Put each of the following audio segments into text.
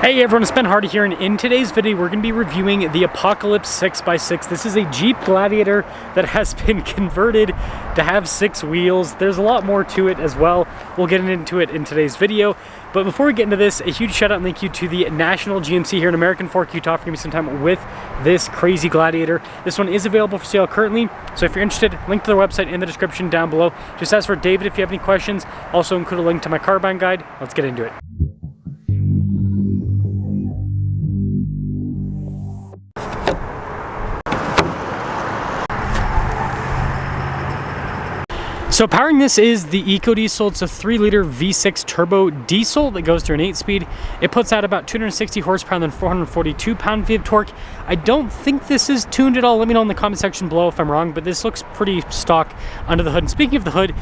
Hey everyone, it's Ben Hardy here, and in today's video we're going to be reviewing the Apocalypse 6x6. This is a Jeep Gladiator that has been converted to have 6 wheels. There's a lot more to it as well. We'll get into it in today's video. But before we get into this, a huge shout out and thank you to the National GMC here in American Fork, Utah for giving me some time with this crazy Gladiator. This one is available for sale currently, so if you're interested, link to their website in the description down below. Just ask for David if you have any questions. Also include a link to my car buying guide. Let's get into it. So powering this is the EcoDiesel. It's a 3-liter V6 turbo diesel that goes through an 8-speed. It puts out about 260 horsepower and then 442 pound-feet of torque. I don't think this is tuned at all. Let me know in the comment section below if I'm wrong, but this looks pretty stock under the hood. And speaking of the hood,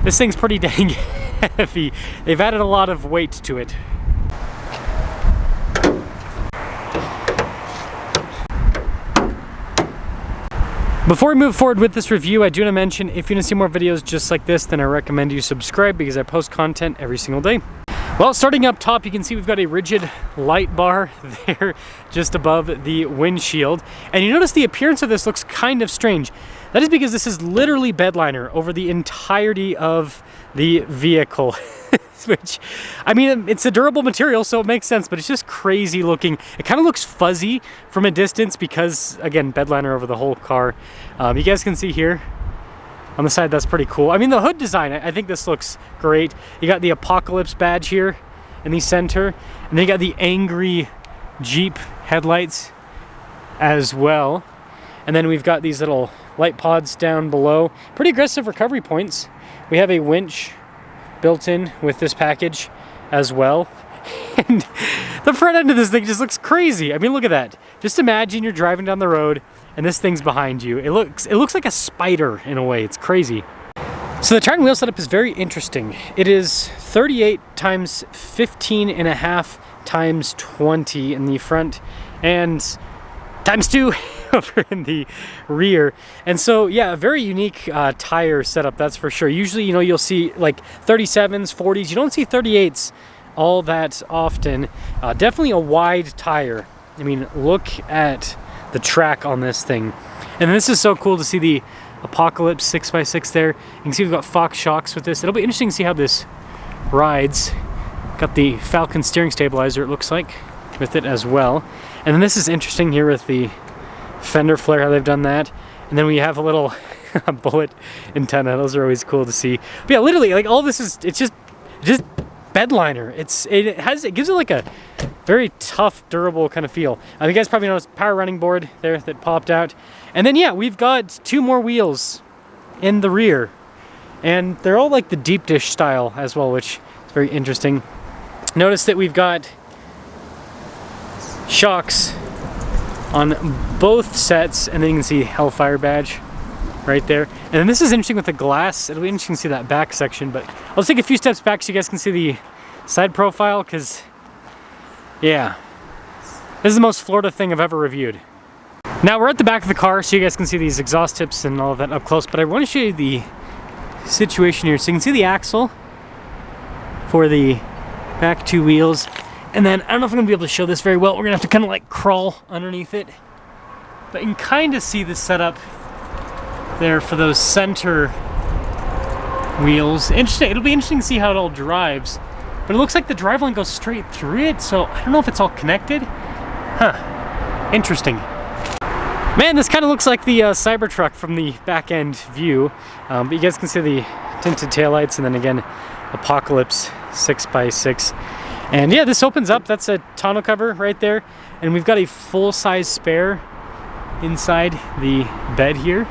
this thing's pretty dang heavy. They've added a lot of weight to it. Before we move forward with this review, I do want to mention if you want to see more videos just like this, then I recommend you subscribe because I post content every single day. Well, starting up top, you can see we've got a rigid light bar there just above the windshield. And you notice the appearance of this looks kind of strange. That is because this is literally bed liner over the entirety of the vehicle. Which, I mean, it's a durable material, so it makes sense, but it's just crazy looking. It kind of looks fuzzy from a distance because, again, bed liner over the whole car. You guys can see here on the side, that's pretty cool. I mean, the hood design, I think this looks great. You got the Apocalypse badge here in the center, and then you got the angry Jeep headlights as well. And then we've got these little light pods down below. Pretty aggressive recovery points. We have a winch built in with this package as well. And the front end of this thing just looks crazy. I mean, look at that. Just imagine you're driving down the road and this thing's behind you. It looks like a spider in a way. It's crazy. So the tire and wheel setup is very interesting. It is 38 times 15.5 times 20 in the front and times 2 over in the rear. And so yeah, a very unique tire setup, that's for sure. Usually, you know, you'll see like 37s, 40s. You don't see 38s all that often. Definitely a wide tire. I mean, look at the track on this thing. And this is so cool to see the Apocalypse 6x6 there. You can see we've got Fox shocks with this. It'll be interesting to see how this rides. Got the Falcon steering stabilizer, it looks like, with it as well. And then this is interesting here with the fender flare, how they've done that. And then we have a little bullet antenna. Those are always cool to see. But yeah, literally, like all this is, it's just bed liner. It gives it like a very tough, durable kind of feel. You guys probably noticed power running board there that popped out. And then yeah, we've got 2 more wheels in the rear. And they're all like the deep dish style as well, which is very interesting. Notice that we've got shocks on both sets, and then you can see Hellfire badge right there. And then this is interesting with the glass. It'll be interesting to see that back section, but I'll take a few steps back so you guys can see the side profile, because yeah, this is the most Florida thing I've ever reviewed. Now we're at the back of the car so you guys can see these exhaust tips and all of that up close, but I want to show you the situation here. So you can see the axle for the back 2 wheels. And then, I don't know if I'm going to be able to show this very well. We're going to have to kind of like crawl underneath it. But you can kind of see the setup there for those center wheels. Interesting. It'll be interesting to see how it all drives. But it looks like the driveline goes straight through it. So I don't know if it's all connected. Huh. Interesting. Man, this kind of looks like the Cybertruck from the back end view. But you guys can see the tinted taillights. And then again, Apocalypse 6x6. And yeah, this opens up. That's a tonneau cover right there. And we've got a full-size spare inside the bed here.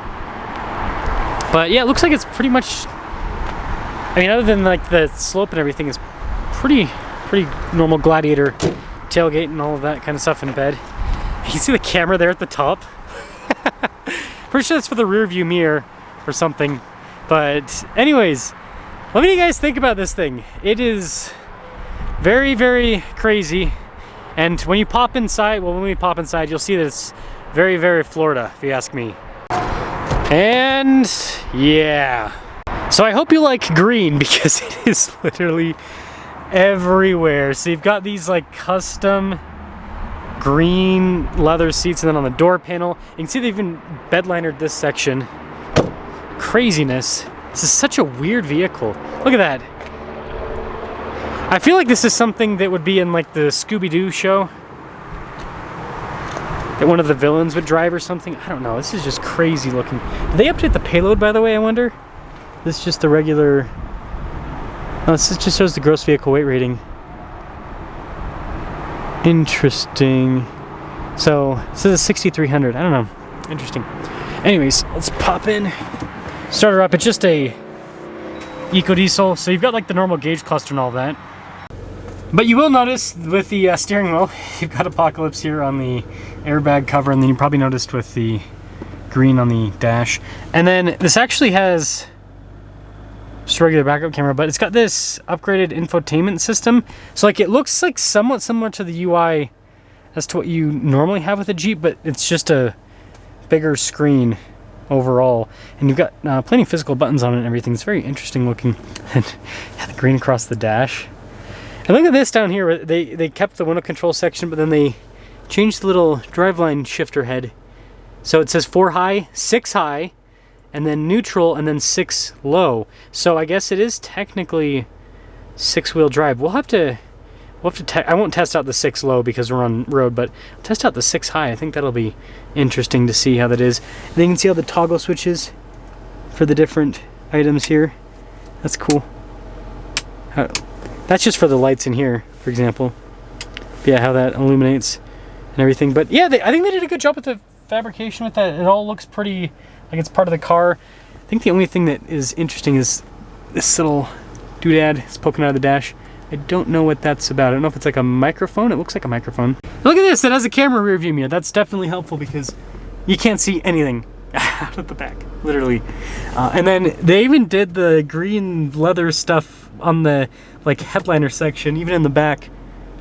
But yeah, it looks like it's pretty much, I mean, other than like the slope and everything, is pretty normal Gladiator tailgate and all of that kind of stuff in bed. You can see the camera there at the top. Pretty sure that's for the rear view mirror or something. But anyways, let me know what you guys think about this thing. It is very, very crazy. And when you pop inside, well, when we pop inside, you'll see that it's very, very Florida, if you ask me. And yeah. So I hope you like green because it is literally everywhere. So you've got these like custom green leather seats, and then on the door panel, you can see they've even bedlinered this section. Craziness. This is such a weird vehicle. Look at that. I feel like this is something that would be in like the Scooby-Doo show, that one of the villains would drive or something. I don't know. This is just crazy looking. Did they update the payload, by the way, I wonder? This is just the regular... Oh, this just shows the gross vehicle weight rating. Interesting. So, this is a 6,300. I don't know. Interesting. Anyways, let's pop in. Start her up. It's just a eco diesel. So you've got like the normal gauge cluster and all that. But you will notice with the steering wheel, you've got Apocalypse here on the airbag cover, and then you probably noticed with the green on the dash. And then this actually has just a regular backup camera, but it's got this upgraded infotainment system. So like it looks like somewhat similar to the UI as to what you normally have with a Jeep, but it's just a bigger screen overall. And you've got plenty of physical buttons on it and everything. It's very interesting looking. And yeah, the green across the dash. And look at this down here. They kept the window control section, but then they changed the little driveline shifter head. So it says 4 high, 6 high, and then neutral, and then 6 low. So I guess it is technically 6-wheel drive. We'll have to I won't test out the 6 low because we're on road, but I'll test out the 6 high. I think that'll be interesting to see how that is. And then you can see all the toggle switches for the different items here. That's cool. That's just for the lights in here, for example. But yeah, how that illuminates and everything. But yeah, I think they did a good job with the fabrication with that. It all looks pretty like it's part of the car. I think the only thing that is interesting is this little doodad is poking out of the dash. I don't know what that's about. I don't know if it's like a microphone. It looks like a microphone. Look at this. It has a camera rear view mirror. That's definitely helpful because you can't see anything out of the back, literally. And then they even did the green leather stuff on the like headliner section, even in the back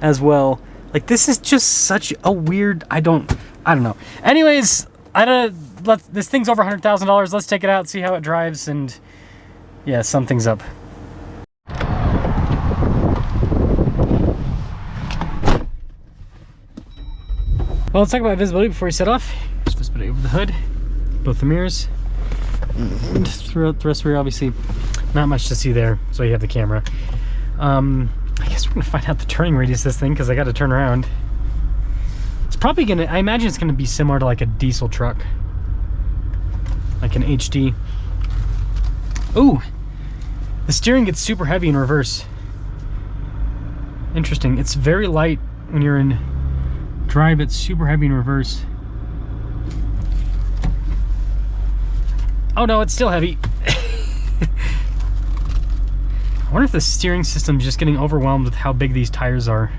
as well. Like this is just such a weird, I don't know. Anyways, this thing's over $100,000. Let's take it out, see how it drives, and yeah, sum things up. Well, let's talk about visibility before we set off. Just visibility over the hood, both the mirrors, and throughout the rest of the rear, obviously not much to see there, so you have the camera. I guess we're gonna find out the turning radius of this thing because I got to turn around. It's probably gonna, I imagine it's gonna be similar to like a diesel truck, like an HD. Ooh, the steering gets super heavy in reverse. Interesting. It's very light when you're in drive. It's super heavy in reverse. Oh no, it's still heavy. I wonder if the steering system is just getting overwhelmed with how big these tires are.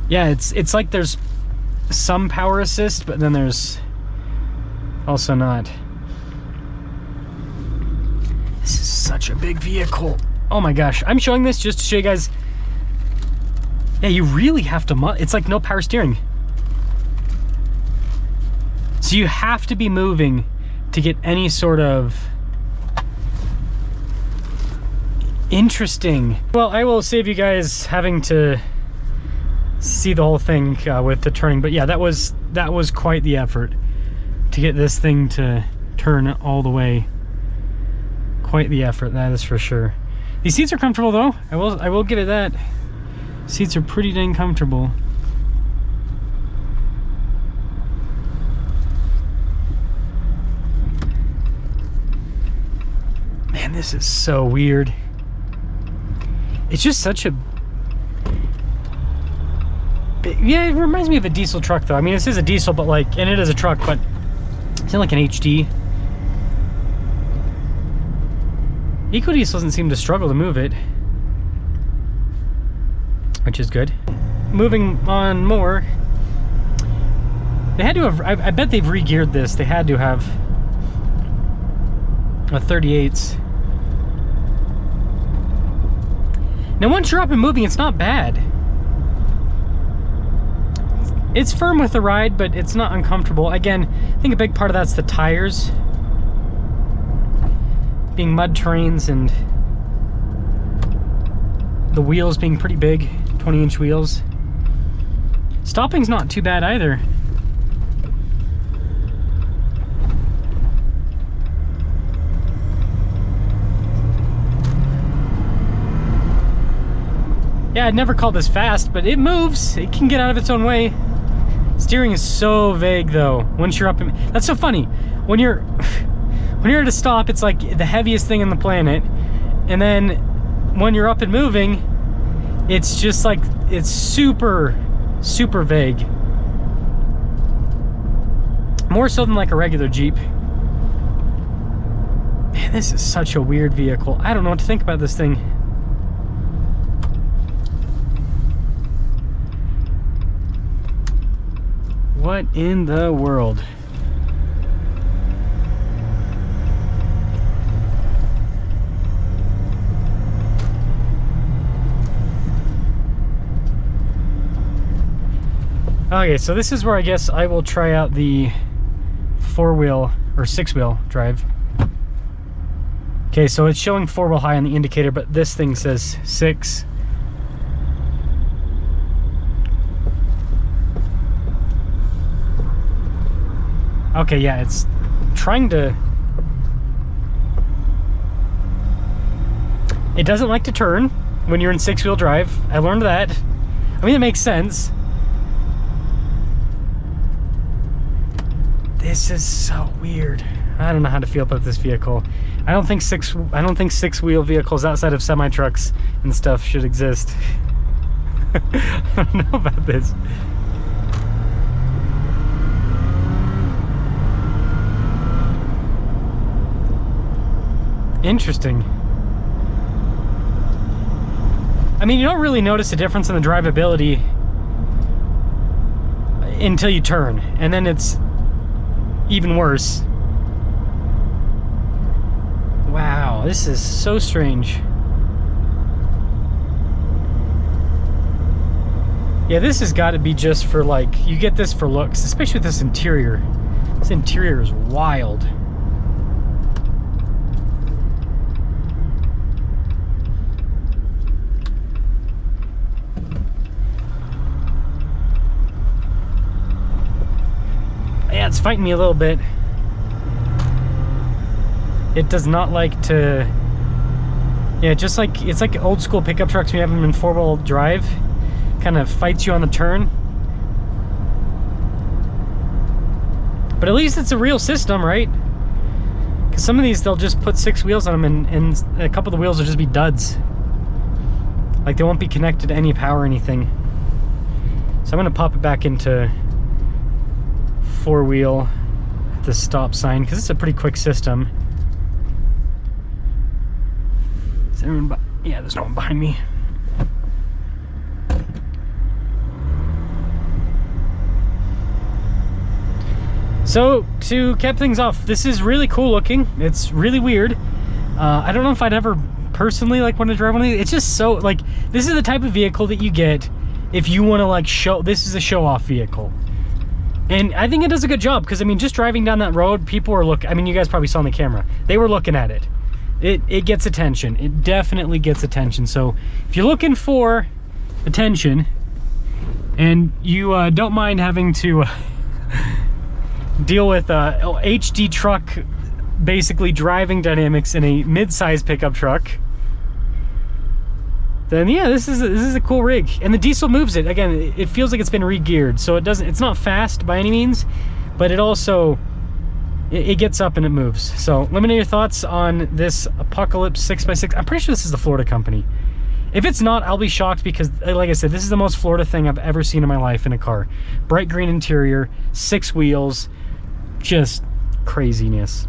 Yeah, it's like there's some power assist, but then there's also not. This is such a big vehicle. Oh my gosh, I'm showing this just to show you guys. Yeah, you really have to, it's like no power steering. So you have to be moving to get any sort of interesting. Well, I will save you guys having to see the whole thing with the turning, but yeah, that was quite the effort to get this thing to turn all the way. Quite the effort, that is for sure. These seats are comfortable though. I will give it that. Seats are pretty dang comfortable. Man, this is so weird. It's just such a big, yeah, it reminds me of a diesel truck though. I mean, this is a diesel, but like, and it is a truck, but it's not like an HD. EcoDiesel doesn't seem to struggle to move it, which is good. Moving on more, they had to have, I bet they've re-geared this. They had to have a 38s. Now once you're up and moving, it's not bad. It's firm with the ride, but it's not uncomfortable. Again, I think a big part of that's the tires. being mud terrains and the wheels being pretty big, 20-inch wheels. Stopping's not too bad either. Yeah, I'd never call this fast, but it moves. It can get out of its own way. Steering is so vague though. Once you're up in, that's so funny. When you're at a stop, it's like the heaviest thing on the planet. And then when you're up and moving, it's just like, it's super, super vague. More so than like a regular Jeep. Man, this is such a weird vehicle. I don't know what to think about this thing. What in the world? Okay, so this is where I guess I will try out the 4-wheel or 6-wheel drive. Okay, so it's showing 4-wheel high on the indicator, but this thing says 6. Okay, yeah, it's trying to... It doesn't like to turn when you're in 6-wheel drive. I learned that. I mean, it makes sense. This is so weird. I don't know how to feel about this vehicle. I don't think 6-wheel vehicles outside of semi-trucks and stuff should exist. I don't know about this. Interesting. I mean, you don't really notice a difference in the drivability until you turn, and then it's even worse. Wow, this is so strange. Yeah, this has got to be just for like, you get this for looks, especially with this interior. This interior is wild. Yeah, it's fighting me a little bit. It does not like to... Yeah, just like, it's like old school pickup trucks when you have them in 4-wheel drive. Kind of fights you on the turn. But at least it's a real system, right? Because some of these, they'll just put 6 wheels on them and a couple of the wheels will just be duds. Like they won't be connected to any power or anything. So I'm going to pop it back into 4-wheel at the stop sign because it's a pretty quick system. Is everyone yeah, there's no one behind me. So to cap things off, this is really cool looking. It's really weird. I don't know if I'd ever personally like want to drive one of these. It's just so like, this is the type of vehicle that you get if you want to like show, this is a show off vehicle. And I think it does a good job because I mean, just driving down that road, people are looking, I mean, you guys probably saw on the camera, they were looking at it. It gets attention. It definitely gets attention. So if you're looking for attention and you don't mind having to deal with HD truck, basically driving dynamics in a mid-size pickup truck, then yeah, this is a cool rig. And the diesel moves it. Again, it feels like it's been re-geared, so it's not fast by any means, but it also it gets up and it moves. So let me know your thoughts on this Apocalypse 6x6. I'm pretty sure this is the Florida company. If it's not, I'll be shocked because, like I said, this is the most Florida thing I've ever seen in my life in a car. Bright green interior, 6 wheels, just craziness.